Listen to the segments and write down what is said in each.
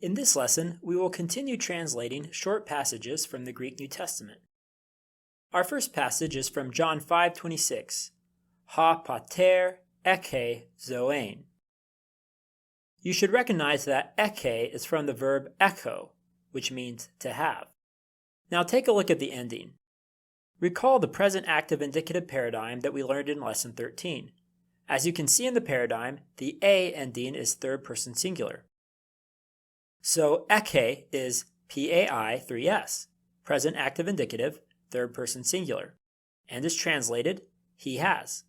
In this lesson, we will continue translating short passages from the Greek New Testament. Our first passage is from John 5:26, Ha pater eke zoein. You should recognize that eke is from the verb echo, which means to have. Now take a look at the ending. Recall the present active indicative paradigm that we learned in Lesson 13. As you can see in the paradigm, the a ending is third person singular. So eke is PAI 3S, present active indicative, third person singular, and is translated, he has.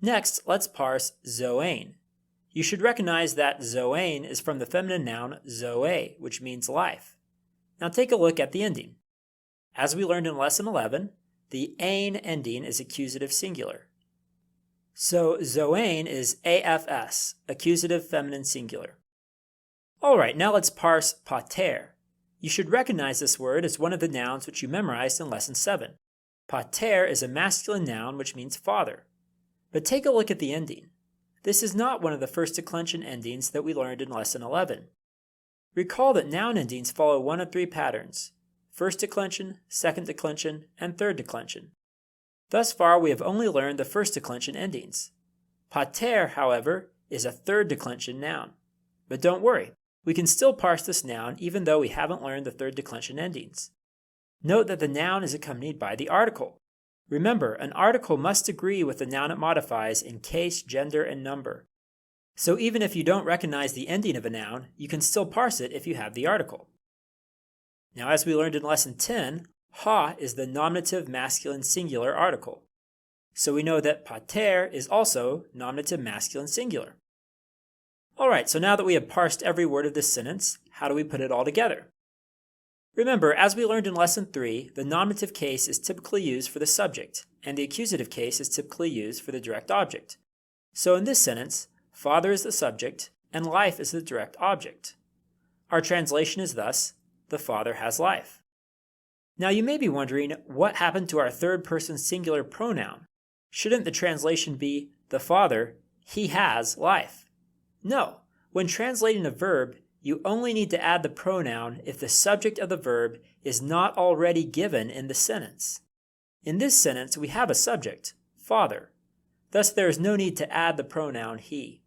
Next, let's parse zoein. You should recognize that zoein is from the feminine noun zoe, which means life. Now take a look at the ending. As we learned in Lesson 11, the ain ending is accusative singular. So zoein is AFS, accusative feminine singular. Alright, now let's parse pater. You should recognize this word as one of the nouns which you memorized in Lesson 7. Pater is a masculine noun which means father. But take a look at the ending. This is not one of the first declension endings that we learned in Lesson 11. Recall that noun endings follow one of three patterns: first declension, second declension, and third declension. Thus far we have only learned the first declension endings. Pater, however, is a third declension noun. But don't worry, we can still parse this noun even though we haven't learned the third declension endings. Note that the noun is accompanied by the article. Remember, an article must agree with the noun it modifies in case, gender, and number. So even if you don't recognize the ending of a noun, you can still parse it if you have the article. Now, as we learned in Lesson 10, ha is the nominative masculine singular article. So we know that pater is also nominative masculine singular. Alright, so now that we have parsed every word of this sentence, how do we put it all together? Remember, as we learned in Lesson 3, the nominative case is typically used for the subject, and the accusative case is typically used for the direct object. So in this sentence, father is the subject, and life is the direct object. Our translation is thus, the father has life. Now you may be wondering, what happened to our third person singular pronoun? Shouldn't the translation be, the father, he has life? No, when translating a verb, you only need to add the pronoun if the subject of the verb is not already given in the sentence. In this sentence, we have a subject, father. Thus, there is no need to add the pronoun he.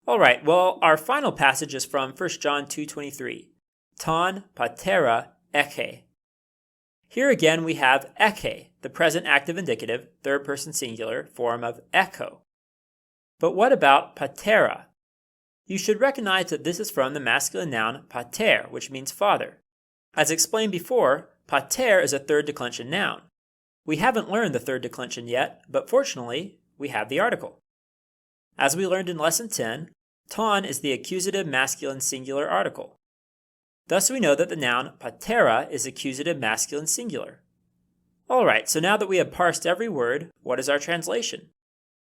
Alright, well, our final passage is from 1 John 2:23, ton patera eke. Here again we have eke, the present active indicative, third person singular, form of echo. But what about patera? You should recognize that this is from the masculine noun pater, which means father. As explained before, pater is a third declension noun. We haven't learned the third declension yet, but fortunately, we have the article. As we learned in Lesson 10, ton is the accusative masculine singular article. Thus we know that the noun patera is accusative masculine singular. Alright, so now that we have parsed every word, what is our translation?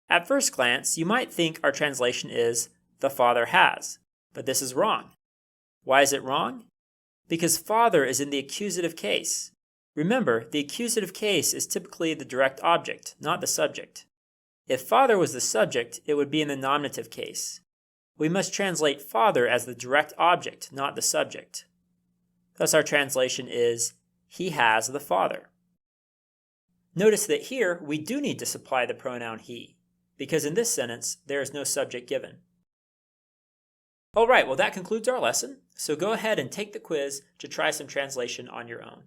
At first glance, you might think our translation is, the father has, but this is wrong. Why is it wrong? Because father is in the accusative case. Remember, the accusative case is typically the direct object, not the subject. If father was the subject, it would be in the nominative case. We must translate father as the direct object, not the subject. Thus our translation is, he has the father. Notice that here we do need to supply the pronoun he, because in this sentence, there is no subject given. Alright, well that concludes our lesson, so go ahead and take the quiz to try some translation on your own.